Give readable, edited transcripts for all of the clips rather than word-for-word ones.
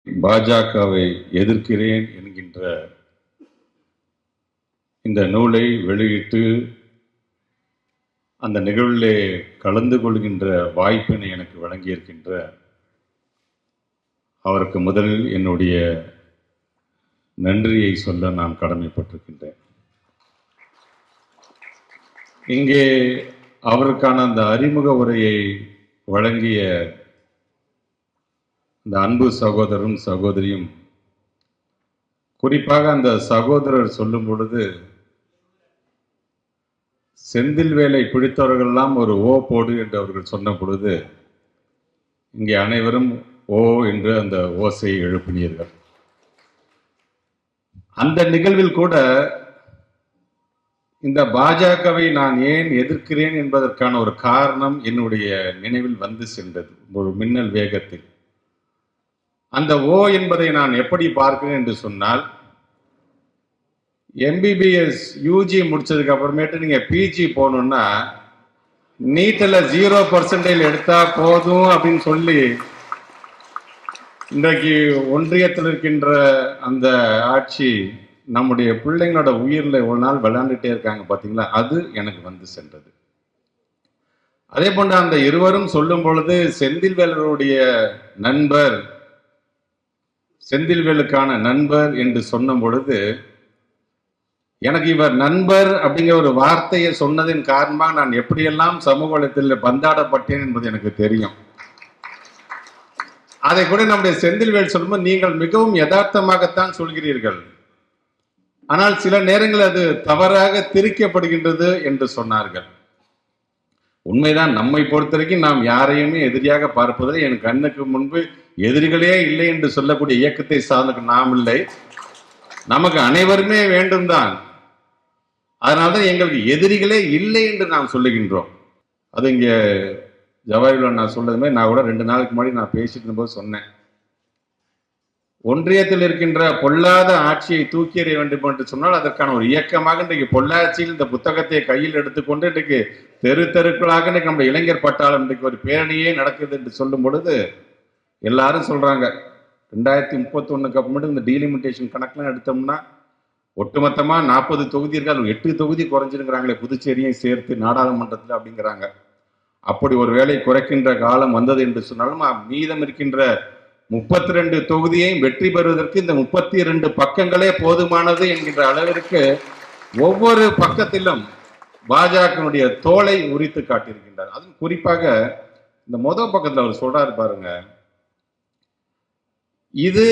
பாஜகவை எதிர்க்கிறேன் என்கின்ற இந்த நூலை வெளியிட்டு அந்த நிகழ்விலே கலந்து கொள்கின்ற வாய்ப்பினை எனக்கு வழங்கியிருக்கின்ற அவருக்கு முதலில் என்னுடைய நன்றியை சொல்ல நான் கடமைப்பட்டிருக்கின்றேன். இங்கே அவருக்கான அந்த அறிமுக உரையை வழங்கிய இந்த அன்பு சகோதரரும் சகோதரியும், குறிப்பாக அந்த சகோதரர் சொல்லும் பொழுது, செந்தில் வேலை பிடித்தவர்கள்லாம் ஒரு ஓ போடு என்று அவர்கள் சொன்ன பொழுது இங்கே அனைவரும் ஓ என்று அந்த ஓசையை எழுப்பினீர்கள். அந்த நிகழ்வில் கூட இந்த பாஜகவை நான் ஏன் எதிர்க்கிறேன் என்பதற்கான ஒரு காரணம் என்னுடைய நினைவில் வந்து சென்றது ஒரு மின்னல் வேகத்தில். அந்த ஓ என்பதை நான் எப்படி பார்க்கிறேன் என்று சொன்னால், எம்பிபிஎஸ் யூஜி முடிச்சதுக்கு அப்புறமேட்டு நீங்க பிஜி போகணும்னா நீட்ல 0% எடுத்தா போதும் அப்படின்னு சொல்லி இன்றைக்கு ஒன்றியத்தில் இருக்கின்ற அந்த ஆட்சி நம்முடைய பிள்ளைங்களோட உயிரில் ஒரு நாள் விளையாண்டுட்டே இருக்காங்க பார்த்தீங்களா, அது எனக்கு வந்து சென்றது. அதே போன்று அந்த இருவரும் சொல்லும் பொழுது செந்தில்வேலருடைய நண்பர், செந்தில்வேலுக்கான நண்பர் என்று சொன்ன பொழுது எனக்கு இவர் நண்பர் அப்படிங்கிற ஒரு வார்த்தையை சொன்னதின் காரணமாக நான் எப்படியெல்லாம் சமூக வலைத்தில் பந்தாடப்பட்டேன் என்பது எனக்கு தெரியும். அதை கூட நம்முடைய செந்தில்வேல் சொல்லும்போது நீங்கள் மிகவும் யதார்த்தமாகத்தான் சொல்கிறீர்கள், ஆனால் சில நேரங்கள் அது தவறாக திரிக்கப்படுகின்றது என்று சொன்னார்கள். உண்மைதான். நம்மை பொறுத்த வரைக்கும் நாம் யாரையுமே எதிரியாக பார்ப்பதில் என் கண்ணுக்கு முன்பு எதிரிகளே இல்லை என்று சொல்லக்கூடிய இயக்கத்தை சார்ந்த நாம் இல்லை. நமக்கு அனைவருமே வேண்டும் தான். அதனால்தான் எங்களுக்கு எதிரிகளே இல்லை என்று நாம் சொல்லுகின்றோம். அது இங்கே ஜவாஹிர்லால் நான் சொல்றது மாதிரி நான் கூட 2 நாளுக்கு முன்னாடி நான் பேசிட்டு இருந்தபோது சொன்னேன், ஒன்றியத்தில் இருக்கின்ற பொல்லாத ஆட்சியை தூக்கி எறிய வேண்டும் என்று சொன்னால் அதற்கான ஒரு இயக்கமாக இன்றைக்கு பொள்ளாச்சியில் இந்த புத்தகத்தை கையில் எடுத்துக்கொண்டு இன்றைக்கு தெரு தெருக்களாக இன்றைக்கு நம்ம இளைஞர் பட்டாளம் இன்றைக்கு ஒரு பேரணியே நடக்குது என்று சொல்லும் பொழுது எல்லாரும் சொல்றாங்க 2031 அப்புறமேட்டு இந்த டீலிமிட்டேஷன் கணக்கெல்லாம் எடுத்தோம்னா ஒட்டுமொத்தமா 40 தொகுதி இருக்காது, 8 தொகுதி குறைஞ்சிருக்கிறாங்களே புதுச்சேரியை சேர்த்து நாடாளுமன்றத்தில் அப்படிங்கிறாங்க. அப்படி ஒரு வேலை குறைக்கின்ற காலம் வந்தது என்று சொன்னாலும் மீதம் இருக்கின்ற 32 தொகுதியையும் வெற்றி பெறுவதற்கு இந்த 32 பக்கங்களே போதுமானது என்கின்ற அளவிற்கு ஒவ்வொரு பக்கத்திலும் பாஜகனுடைய தோலை உரித்து காட்டியிருக்கின்றார். அதுவும் குறிப்பாக இந்த முதல் பக்கத்தில் அவர் சொல்றாரு பாருங்க, இது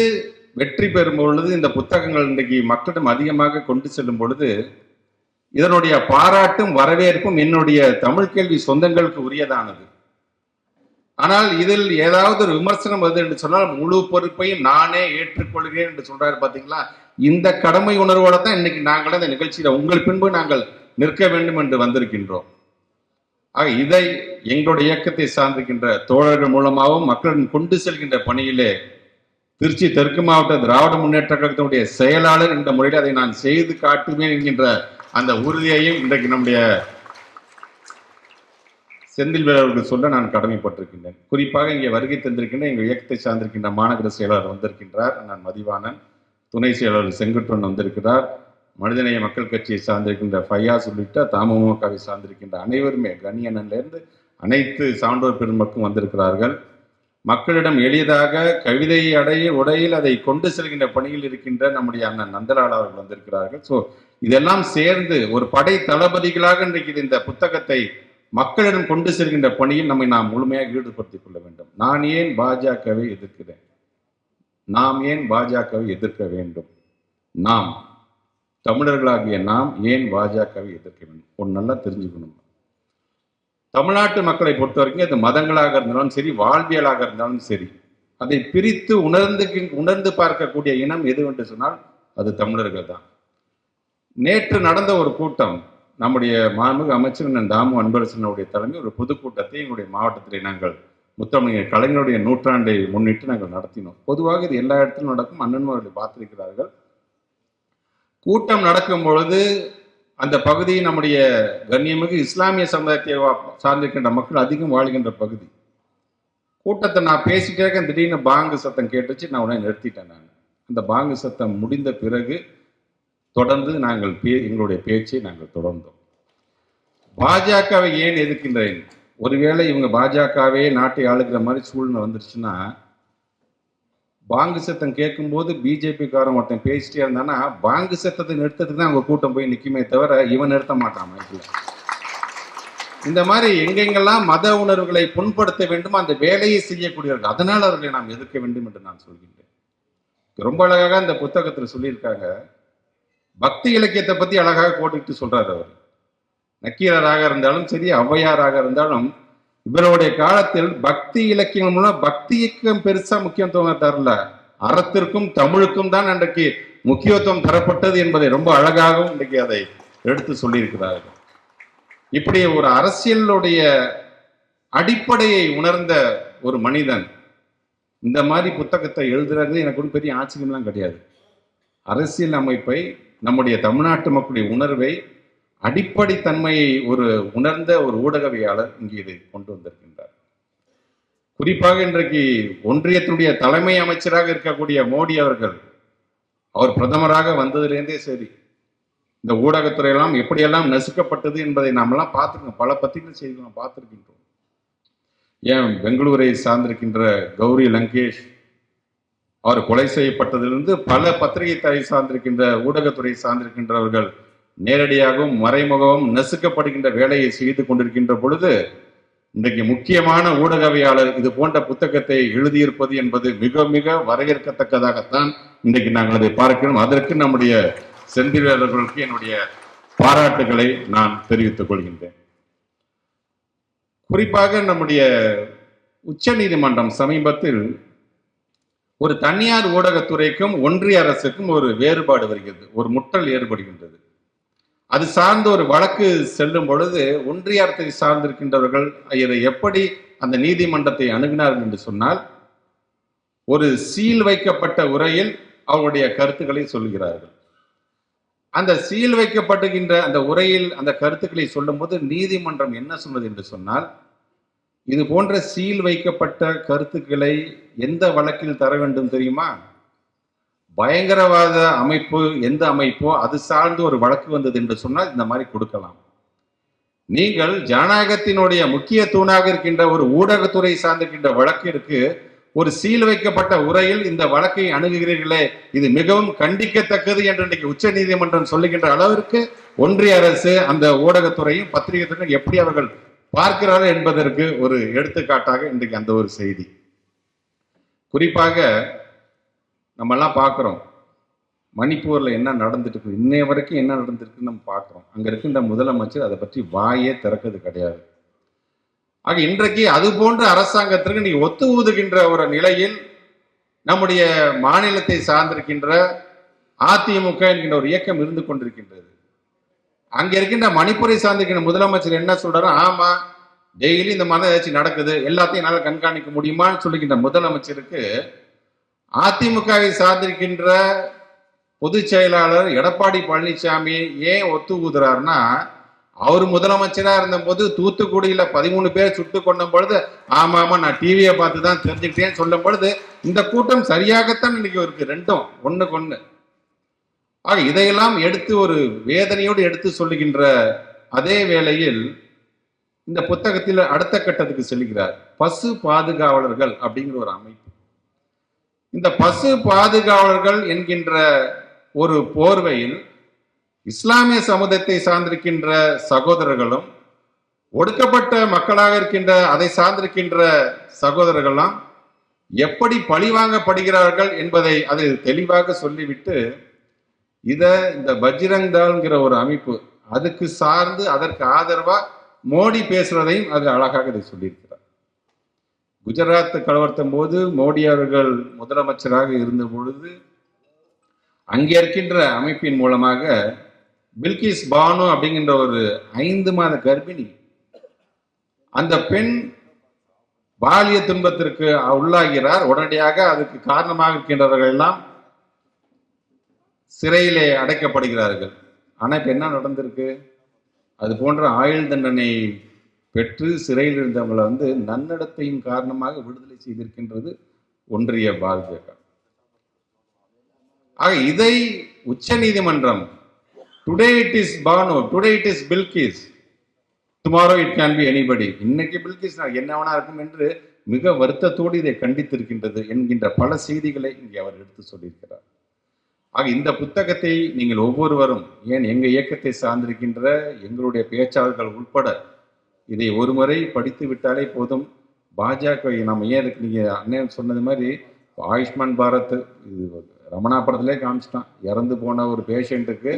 வெற்றி பெறும் பொழுது இந்த புத்தகங்கள் இன்றைக்கு மக்களிடம் அதிகமாக கொண்டு செல்லும் பொழுது இதனுடைய பாராட்டும் வரவேற்பும் என்னுடைய தமிழ் கேள்வி சொந்தங்களுக்கு உரியதானது. ஆனால் இதில் ஏதாவது ஒரு விமர்சனம் வருது என்று சொன்னால் முழு பொறுப்பையும் நானே ஏற்றுக்கொள்கிறேன் என்று சொல்றாரு பாத்தீங்களா. இந்த கடமை உணர்வோட தான் இன்னைக்கு நாங்கள் இந்த நிகழ்ச்சியில உங்கள் பின்பு நாங்கள் நிற்க வேண்டும் என்று வந்திருக்கின்றோம். ஆக இதை எங்களுடைய இயக்கத்தை சார்ந்திருக்கின்ற தோழர்கள் மூலமாகவும் மக்களிடம் கொண்டு செல்கின்ற பணியிலே திருச்சி தெற்கு மாவட்ட திராவிட முன்னேற்ற கழகத்தினுடைய செயலாளர் என்ற முறையில் அதை நான் செய்து காட்டுவேன் என்கின்ற அந்த உறுதியையும் இன்றைக்கு நம்முடைய செந்தில்வேல் அவர்கள் சொல்ல நான் கடமைப்பட்டிருக்கின்றேன். குறிப்பாக இங்கே வருகை தந்திருக்கின்ற எங்கள் இயக்கத்தை சார்ந்திருக்கின்ற மாநகர செயலாளர் வந்திருக்கின்றார், நான் மதிவாணன். துணை செயலாளர் செங்குட்டுவன் வந்திருக்கிறார். மனிதநேய மக்கள் கட்சியை சார்ந்திருக்கின்ற ஃபையாஸ் உள்ளிட்ட தமுகவை சார்ந்திருக்கின்ற அனைவருமே கண்ணியனிலிருந்து அனைத்து சான்றோர் பெருமக்களும் வந்திருக்கிறார்கள். மக்களிடம் எளிதாக கவிதை உடையில் அதை கொண்டு செல்கின்ற பணியில் இருக்கின்ற நம்முடைய அண்ணன் நந்தலால் அவர்கள் வந்திருக்கிறார்கள். ஸோ இதெல்லாம் சேர்ந்து ஒரு படை தளபதிகளாக இன்றைக்கு இந்த புத்தகத்தை மக்களிடம் கொண்டு செல்கின்ற பணியில் நம்மை நாம் முழுமையாக ஈடுபடுத்திக் கொள்ள வேண்டும். நான் ஏன் பாஜகவை எதிர்க்கிறேன், நாம் ஏன் பாஜகவை எதிர்க்க வேண்டும், நாம் தமிழர்களாகிய நாம் ஏன் பாஜகவை எதிர்க்க வேண்டும் ஒன்று நல்லா தெரிஞ்சுக்கணும். தமிழ்நாட்டு மக்களை பொறுத்த வரைக்கும் அது மதங்களாக இருந்தாலும் சரி, வாழ்வியலாக இருந்தாலும் சரி, அதை பிரித்து உணர்ந்து பார்க்கக்கூடிய இனம் எது என்று சொன்னால் அது தமிழர்கள் தான். நேற்று நடந்த ஒரு கூட்டம், நம்முடைய மாண்புமிகு அமைச்சர் தாமு அன்பரசனுடைய தலைமை ஒரு பொதுக்கூட்டத்தை எங்களுடைய மாவட்டத்திலே நாங்கள் முத்தமிழ் கலைஞருடைய நூற்றாண்டை முன்னிட்டு நாங்கள் நடத்தினோம். பொதுவாக இது எல்லா இடத்திலும் நடக்கும், அண்ணன்மார்களை பார்த்திருக்கிறார்கள். கூட்டம் நடக்கும் பொழுது அந்த பகுதி நம்முடைய கண்ணியமிகு இஸ்லாமிய சமுதாயத்தை சார்ந்திருக்கின்ற மக்கள் அதிகம் வாழ்கின்ற பகுதி. கூட்டத்தை நான் பேசிட்டே இருக்கேன், திடீர்னு பாங்கு சத்தம் கேட்டுச்சு. நான் உடனே நிறுத்திட்டேன். நான் அந்த பாங்கு சத்தம் முடிந்த பிறகு தொடர்ந்து நாங்கள் எங்களுடைய பேச்சை நாங்கள் தொடர்ந்தோம். பாஜகவை ஏன் எதிர்க்கின்றேன்? ஒருவேளை இவங்க பாஜகவே நாட்டை ஆளுகிற மாதிரி சூழ்நிலை வந்துருச்சுன்னா, பாங்கு சத்தம் கேட்கும்போது பிஜேபிக்காரன் ஒருத்தன் பேசிட்டே இருந்தானா, பாங்கு சத்தத்தை நிறுத்தத்துக்கு தான் அவங்க கூட்டம் போய் நிற்குமே தவிர இவன் நிறுத்த மாட்டான் மைக்கில். இந்த மாதிரி எங்கெங்கெல்லாம் மத உணர்வுகளை புண்படுத்த வேண்டும் அந்த வேலையை செய்யக்கூடியவர்கள், அதனால் அவர்களை நாம் எதிர்க்க வேண்டும் என்று நான் சொல்கின்றேன். ரொம்ப அழகாக அந்த புத்தகத்தில் சொல்லியிருக்காங்க. பக்தி இலக்கியத்தை பத்தி அழகாக போட்டுக்கிட்டு சொல்றாரு அவர். நக்கீரராக இருந்தாலும் சரி, ஔவையாராக இருந்தாலும் இவருடைய காலத்தில் பக்தி இலக்கியம் மூலம் பக்திக்கும் பெருசா முக்கியத்துவம் தரல, அறத்திற்கும் தமிழுக்கும் தான் அன்றைக்கு முக்கியத்துவம் தரப்பட்டது என்பதை ரொம்ப அழகாகவும் இன்றைக்கு அதை எடுத்து சொல்லியிருக்கிறார்கள். இப்படி ஒரு அரசியலுடைய அடிப்படையை உணர்ந்த ஒரு மனிதன் இந்த மாதிரி புத்தகத்தை எழுதுறது எனக்கு ஒரு பெரிய ஆச்சரியம்லாம் கிடையாது. அரசியல் அமைப்பை, நம்முடைய தமிழ்நாட்டு மக்களுடைய உணர்வை, அடிப்படை தன்மையை ஒரு உணர்ந்த ஒரு ஊடகவியாளர் இங்கே இதை கொண்டு வந்திருக்கின்றார். குறிப்பாக இன்றைக்கு ஒன்றியத்தினுடைய தலைமை அமைச்சராக இருக்கக்கூடிய மோடி அவர்கள், அவர் பிரதமராக வந்ததிலிருந்தே சரி, இந்த ஊடகத்துறையெல்லாம் எப்படியெல்லாம் நசுக்கப்பட்டது என்பதை நாமெல்லாம் பார்த்துருக்கோம். பல பத்திரிகை செய்திகள் பார்த்துருக்கின்றோம். ஏன் பெங்களூரை சார்ந்திருக்கின்ற கௌரி லங்கேஷ் அவர் கொலை செய்யப்பட்டதிலிருந்து பல பத்திரிகை தாய் சார்ந்திருக்கின்ற ஊடகத்துறை சார்ந்திருக்கின்றவர்கள் நேரடியாகவும் மறைமுகமும் நசுக்கப்படுகின்ற வேலையை செய்து கொண்டிருக்கின்ற பொழுது, இன்றைக்கு முக்கியமான ஊடகவியாளர் இது போன்ற புத்தகத்தை எழுதியிருப்பது என்பது மிக மிக வரவேற்கத்தக்கதாகத்தான் இன்றைக்கு நாங்கள் அதை பார்க்கிறோம். அதற்கு நம்முடைய செந்தில்வேலர்களுக்கு என்னுடைய பாராட்டுகளை நான் தெரிவித்துக் கொள்கின்றேன். குறிப்பாக நம்முடைய உச்ச நீதிமன்றம் சமீபத்தில் ஒரு தனியார் ஊடகத்துறைக்கும் ஒன்றிய அரசுக்கும் ஒரு வேறுபாடு வருகிறது, ஒரு முட்டல் ஏற்படுகின்றது. அது சார்ந்த ஒரு வழக்கு செல்லும் பொழுது ஒன்றிய அரசை சார்ந்திருக்கின்றவர்கள் இதை எப்படி அந்த நீதிமன்றத்தை அணுகினார்கள் என்று சொன்னால், ஒரு சீல் வைக்கப்பட்ட உரையில் அவருடைய கருத்துக்களை சொல்கிறார்கள். அந்த சீல் வைக்கப்படுகின்ற அந்த உரையில் அந்த கருத்துக்களை சொல்லும் போது நீதிமன்றம் என்ன சொன்னது என்று சொன்னால், இது போன்ற சீல் வைக்கப்பட்ட கருத்துக்களை எந்த வழக்கில் தர வேண்டும் தெரியுமா? பயங்கரவாத அமைப்பு எந்த அமைப்போ அது சார்ந்து ஒரு வழக்கு வந்தது என்று சொன்னால் இந்த மாதிரி கொடுக்கலாம். நீங்கள் ஜனநாயகத்தினுடைய முக்கிய தூணாக இருக்கின்ற ஒரு ஊடகத்துறை சார்ந்திருக்கின்ற வழக்கிற்கு ஒரு சீல் வைக்கப்பட்ட உரையில் இந்த வழக்கை அணுகுகிறீர்களே, இது மிகவும் கண்டிக்கத்தக்கது என்று இன்றைக்கு உச்ச நீதிமன்றம் சொல்லுகின்ற அளவிற்கு ஒன்றிய அரசு அந்த ஊடகத்துறையும் பத்திரிகை துறையும் எப்படி அவர்கள் பார்க்கிறார்கள் என்பதற்கு ஒரு எடுத்துக்காட்டாக இன்றைக்கு அந்த ஒரு செய்தி. குறிப்பாக நம்ம எல்லாம் பார்க்கிறோம், மணிப்பூர்ல என்ன நடந்துட்டு இருக்கு, இன்னைய வரைக்கும் என்ன நடந்திருக்குன்னு நம்ம பார்க்கிறோம். அங்க இருக்கின்ற முதலமைச்சர் அதை பற்றி வாயே திறக்கிறது கிடையாது. ஆக இன்றைக்கு அது போன்ற அரசாங்கத்திற்கு நீ ஒத்து ஊதுகின்ற ஒரு நிலையில் நம்முடைய மாநிலத்தை சார்ந்திருக்கின்ற அதிமுக என்கின்ற ஒரு இயக்கம் இருந்து கொண்டிருக்கின்றது. அங்க இருக்கின்ற மணிப்பூரை சார்ந்திருக்கின்ற முதலமைச்சர் என்ன சொல்றாரு, ஆமா டெய்லி இந்த மாதிரி ஏதாச்சும் நடக்குது, எல்லாத்தையும் என்னால் கண்காணிக்க முடியுமான்னு சொல்லுகின்ற முதலமைச்சருக்கு அதிமுகவை சார்ந்திருக்கின்ற பொதுச் செயலாளர் எடப்பாடி பழனிசாமி ஏன் ஒத்து ஊதுறாருன்னா, அவர் முதலமைச்சரா இருந்த போது தூத்துக்குடியில 13 பேர் சுட்டு கொண்ட பொழுது ஆமா நான் டிவியை பார்த்து தான் தெரிஞ்சுக்கிட்டேன்னு சொல்லும் பொழுது இந்த கூட்டம் சரியாகத்தான் இன்னைக்கு இருக்கு, ரெண்டும் ஒண்ணுக்கு ஒண்ணு. ஆக இதையெல்லாம் எடுத்து ஒரு வேதனையோடு எடுத்து சொல்லுகின்ற அதே வேளையில் இந்த புத்தகத்தில் அடுத்த கட்டத்துக்கு செல்கிறார். பசு பாதுகாவலர்கள் அப்படிங்கிற ஒரு அமைப்பு. இந்த பசு பாதுகாவலர்கள் என்கின்ற ஒரு போர்வையில் இஸ்லாமிய சமுதாயத்தை சார்ந்திருக்கின்ற சகோதரர்களும் ஒடுக்கப்பட்ட மக்களாக இருக்கின்ற அதை சார்ந்திருக்கின்ற சகோதரர்களும் எப்படி பழிவாங்கப்படுகிறார்கள் என்பதை அது தெளிவாக சொல்லிவிட்டு, இந்த பஜ்ரங் தள்ங்கிற ஒரு அமைப்பு அதுக்கு சார்ந்து அதற்கு ஆதரவா மோடி பேசுறதையும் அது அழகாக இதை சொல்லியிருக்கிறார். குஜராத் கலவரத்தின் போது மோடி அவர்கள் முதலமைச்சராக இருந்த பொழுது அங்கே இருக்கின்ற அமைப்பின் மூலமாக பில்கிஸ் பானு அப்படிங்கின்ற ஒரு 5 மாத கர்ப்பிணி, அந்த பெண் பாலிய துன்பத்திற்கு உள்ளாகிறார். உடனடியாக அதுக்கு காரணமாக இருக்கின்றவர்கள் எல்லாம் சிறையிலே அடைக்கப்படுகிறார்கள். ஆனா இப்ப என்ன நடந்திருக்கு? அது போன்ற ஆயுள் தண்டனை பெற்று சிறையில் இருந்தவங்களை வந்து நன்னடத்தையின் காரணமாக விடுதலை செய்திருக்கின்றது ஒன்றிய பாஜக. ஆக இதை உச்ச நீதிமன்றம் today it is Bano, today it is Bilkis, tomorrow it can be anybody, இன்னைக்கு பில்கிஸ் என்னவனா இருக்கும் என்று மிக வருத்தத்தோடு இதை கண்டித்திருக்கின்றது என்கின்ற பல செய்திகளை இங்கே அவர் எடுத்து சொல்லியிருக்கிறார். ஆக இந்த புத்தகத்தை நீங்கள் ஒவ்வொருவரும், ஏன் எங்க இயக்கத்தை சார்ந்திருக்கின்ற எங்களுடைய பேச்சாளர்கள் உட்பட இதை ஒரு முறை படித்து விட்டாலே போதும். பாஜக நம்ம ஏன் இருக்கு, நீங்க அண்ணன் சொன்னது மாதிரி ஆயுஷ்மான் பாரத் இது ரமணா படத்திலே காமிச்சிட்டான். இறந்து போன ஒரு பேஷண்ட்டுக்கு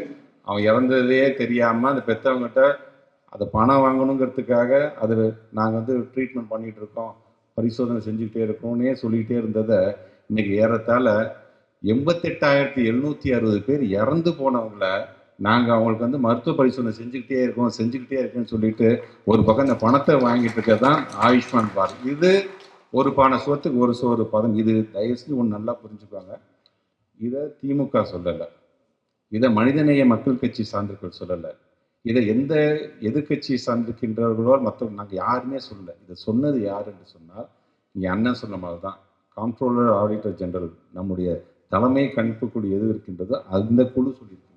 அவன் இறந்ததே தெரியாம அந்த பெற்றவங்ககிட்ட அதை பணம் வாங்கணுங்கிறதுக்காக அது நாங்கள் வந்து ட்ரீட்மெண்ட் பண்ணிட்டு இருக்கோம், பரிசோதனை செஞ்சுக்கிட்டே இருக்கோம்னே சொல்லிக்கிட்டே இருந்ததை இன்னைக்கு ஏறத்தாழ 88,760 பேர் இறந்து போனவங்கள நாங்கள் அவங்களுக்கு வந்து மருத்துவ பரிசோதனை செஞ்சுக்கிட்டே இருக்கோம்னு சொல்லிட்டு ஒரு பக்கம் இந்த பணத்தை வாங்கிட்டு இருக்கதான் ஆயுஷ்மான் பாரத். இது ஒரு பானை சோத்துக்கு ஒரு சோறு பதம். இது தயவு செஞ்சு ஒன்று நல்லா புரிஞ்சுக்குவாங்க. இதை திமுக சொல்லலை, இதை மனிதநேய மக்கள் கட்சி சார்ந்தவர்கள் சொல்லலை, இதை எந்த எதிர்கட்சி சார்ந்திருக்கின்றவர்களோ மற்றவங்க நாங்கள் யாருமே சொல்லலை. இதை சொன்னது யார் என்று சொன்னால் இங்கே அண்ணன் சொன்ன மாதிரி தான் காம்ப்ட்ரோலர் ஆடிட்டர் ஜெனரல், நம்முடைய தலைமை கணிப்புக்குழு எது இருக்கின்றதோ அந்த குழு சொல்லியிருக்கின்றது.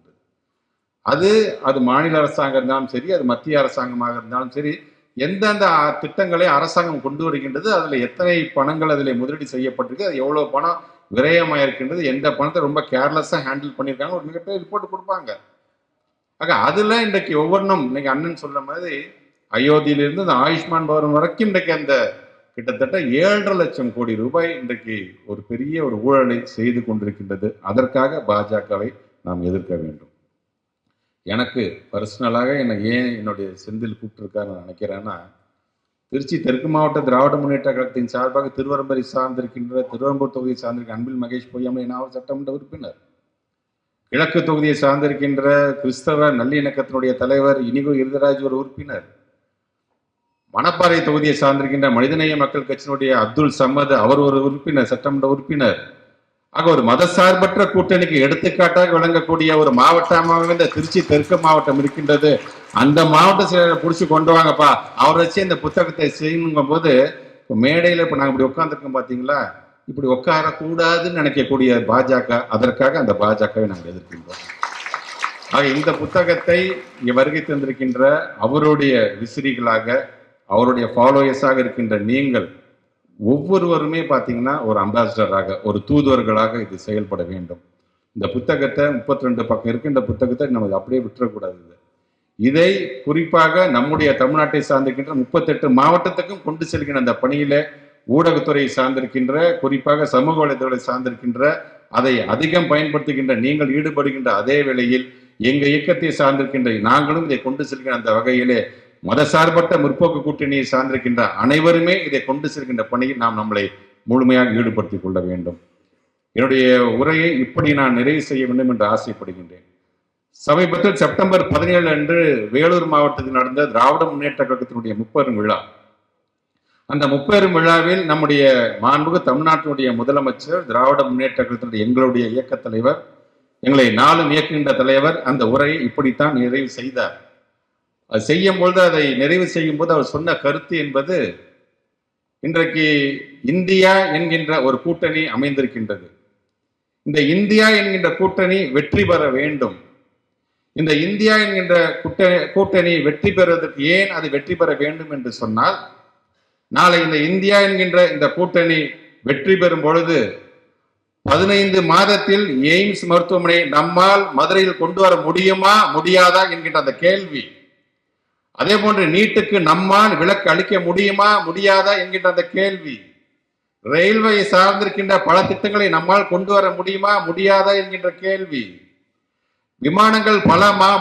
அது மாநில அரசாங்கம் இருந்தாலும் சரி, அது மத்திய அரசாங்கமாக இருந்தாலும் சரி, எந்தெந்த திட்டங்களை அரசாங்கம் கொண்டு வருகின்றது, அதில் எத்தனை பணங்கள் அதில் முதலீடு செய்யப்பட்டிருக்கு, அது எவ்வளோ பணம் விரயமாக இருக்கின்றது, எந்த பணத்தை ரொம்ப கேர்லெஸ்ஸாக ஹேண்டில் பண்ணியிருக்காங்க, ஒரு மிகப்பெரிய ரிப்போர்ட் கொடுப்பாங்க. ஆக அதில் இன்றைக்கு ஒவ்வொன்றும் இன்னைக்கு அண்ணன் சொல்ல மாதிரி அயோத்தியிலிருந்து இந்த ஆயுஷ்மான் பாரத் வரைக்கும் இன்றைக்கு அந்த கிட்டத்தட்ட 7.5 லட்சம் கோடி ரூபாய் இன்றைக்கு ஒரு பெரிய ஒரு ஊழலை செய்து கொண்டிருக்கின்றது. அதற்காக பாஜகவை நாம் எதிர்க்க வேண்டும். எனக்கு பர்சனலாக ஏன் என்னுடைய செந்தில் கூப்பிட்டுருக்காருன்னு நினைக்கிறேன்னா, திருச்சி தெற்கு மாவட்ட திராவிட முன்னேற்ற கழகத்தின் சார்பாக திருவரம்பூர் தொகுதியை சார்ந்திருக்கிற அன்பில் மகேஷ் பொய்யாமலை நாவல் சட்டமன்ற உறுப்பினர், கிழக்கு தொகுதியை சார்ந்திருக்கின்ற கிறிஸ்தவ நல்லிணக்கத்தினுடைய தலைவர் இனிகோ இருதராஜ் ஒரு உறுப்பினர், மணப்பாறை தொகுதியை சார்ந்திருக்கின்ற மனிதநேய மக்கள் கட்சியினுடைய அப்துல் சமத் அவர் ஒரு உறுப்பினர், சட்டமன்ற உறுப்பினர். ஆக ஒரு மதசார்பற்ற கூட்டணிக்கு எடுத்துக்காட்டாக விளங்கக்கூடிய ஒரு மாவட்டமாக இந்த திருச்சி தெற்கு மாவட்டம் இருக்கின்றது. அந்த மாவட்ட செயலரை பிடிச்சி கொண்டு வாங்கப்பா, அவரை வச்சு இந்த புத்தகத்தை செய்யணுங்கும் போது மேடையில் இப்போ நாங்கள் இப்படி உட்காந்துருக்கோம் பார்த்தீங்களா, இப்படி உட்காரக்கூடாதுன்னு நினைக்கக்கூடிய பாஜக, அதற்காக அந்த பாஜகவை நாங்கள் எதிர்க்கின்றோம். ஆக இந்த புத்தகத்தை இங்கே வருகை தந்திருக்கின்ற அவருடைய விசிறிகளாக, அவருடைய ஃபாலோயர்ஸாக இருக்கின்ற நீங்கள் ஒவ்வொருவருமே பார்த்தீங்கன்னா ஒரு அம்பாசிடராக, ஒரு தூதுவர்களாக இது செயல்பட வேண்டும். இந்த புத்தகத்தை 32 பக்கம் இருக்கின்ற புத்தகத்தை நமக்கு அப்படியே விட்டுறக்கூடாது. இதை குறிப்பாக நம்முடைய தமிழ்நாட்டை சார்ந்திருக்கின்ற 38 மாவட்டத்துக்கும் கொண்டு செல்கின்ற அந்த பணியில ஊடகத்துறையை சார்ந்திருக்கின்ற, குறிப்பாக சமூக வலைதளங்களை சார்ந்திருக்கின்ற, அதை அதிகம் பயன்படுத்துகின்ற நீங்கள் ஈடுபடுகின்ற அதே வேளையில் எங்க இயக்கத்தை சார்ந்திருக்கின்ற நாங்களும் இதை கொண்டு செல்கின்ற அந்த வகையிலே மதசார்பற்ற முற்போக்கு கூட்டணியை சார்ந்திருக்கின்ற அனைவருமே இதை கொண்டு செல்கின்ற பணியில் நாம் நம்மளை முழுமையாக ஈடுபடுத்திக் கொள்ள வேண்டும். என்னுடைய உரையை இப்படி நான் நிறைவு செய்ய வேண்டும் என்று ஆசைப்படுகின்றேன். சமீபத்தில் செப்டம்பர் 17 அன்று வேலூர் மாவட்டத்தில் நடந்த திராவிட முன்னேற்ற கழகத்தினுடைய 30 விழா. அந்த 30 விழாவில் நம்முடைய மாண்புமிகு தமிழ்நாட்டினுடைய முதலமைச்சர், திராவிட முன்னேற்ற கழகத்தினுடைய எங்களுடைய இயக்க தலைவர், எங்களை நாளும் இயக்குகின்ற தலைவர் அந்த உரையை இப்படித்தான் நிறைவு செய்தார். அது செய்யும் பொழுது, அதை நிறைவு செய்யும் போது அவர் சொன்ன கருத்து என்பது, இன்றைக்கு இந்தியா என்கின்ற ஒரு கூட்டணி அமைந்திருக்கின்றது. இந்த இந்தியா என்கின்ற கூட்டணி வெற்றி பெற வேண்டும். இந்த இந்தியா என்கின்ற கூட்டணி வெற்றி பெறுவதற்கு ஏன் அது வெற்றி பெற வேண்டும் என்று சொன்னால், நாளை இந்த இந்தியா என்கின்ற இந்த கூட்டணி வெற்றி பெறும் பொழுது 15 மாதத்தில் எய்ம்ஸ் மருத்துவமனை நம்மால் மதுரையில் கொண்டு வர முடியுமா முடியாதா என்கின்ற அந்த கேள்வி, அதே போன்று நீட்டுக்கு நம்மால் விலக்கு அளிக்க முடியுமா முடியாதா என்கின்ற அந்த கேள்வி, ரயில்வே சார்ந்திருக்கின்ற பல திட்டங்களை நம்மால் கொண்டு வர முடியுமா முடியாதா என்கின்ற கேள்வி, விமானங்கள்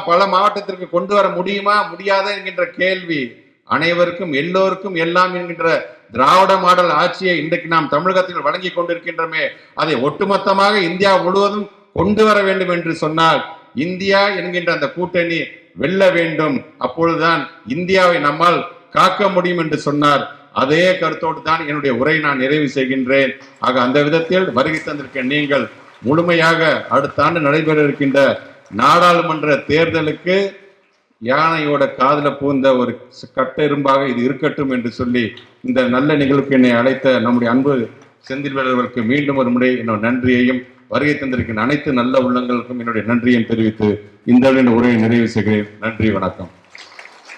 பல மாவட்டத்திற்கு கொண்டு வர முடியுமா முடியாதா என்கின்ற கேள்வி, அனைவருக்கும் எல்லோருக்கும் எல்லாம் என்கின்ற திராவிட மாடல் ஆட்சியை இன்றைக்கு நாம் தமிழகத்தில் வழங்கி கொண்டிருக்கின்றமே, அதை ஒட்டுமொத்தமாக இந்தியா முழுவதும் கொண்டு வர வேண்டும் என்று சொன்னால் இந்தியா என்கின்ற அந்த கூட்டணி வெல்ல வேண்டும். அப்பொழுதுதான் இந்தியாவை நம்மால் காக்க முடியும் என்று சொன்னார். அதே கருத்தோடு தான் என்னுடைய உரை நான் நிறைவு செய்கின்றேன். ஆக அந்த விதத்தில் வருகை தந்திருக்க நீங்கள் முழுமையாக அடுத்த ஆண்டு நடைபெற இருக்கின்ற நாடாளுமன்ற தேர்தலுக்கு யானையோட காதுல பூந்த ஒரு கட்டெரும்பாக இது இருக்கட்டும் என்று சொல்லி இந்த நல்ல நிகழ்வுக்கு என்னை அழைத்த நம்முடைய அன்பு செந்தில் வேலர்களுக்கு மீண்டும் ஒரு முறை என்னோட நன்றியையும், வருகை தந்திருக்கின்ற அனைத்து நல்ல உள்ளங்களுக்கும் என்னுடைய நன்றியையும் தெரிவித்து இந்த உரையை நிறைவு செய்கிறேன். நன்றி, வணக்கம்.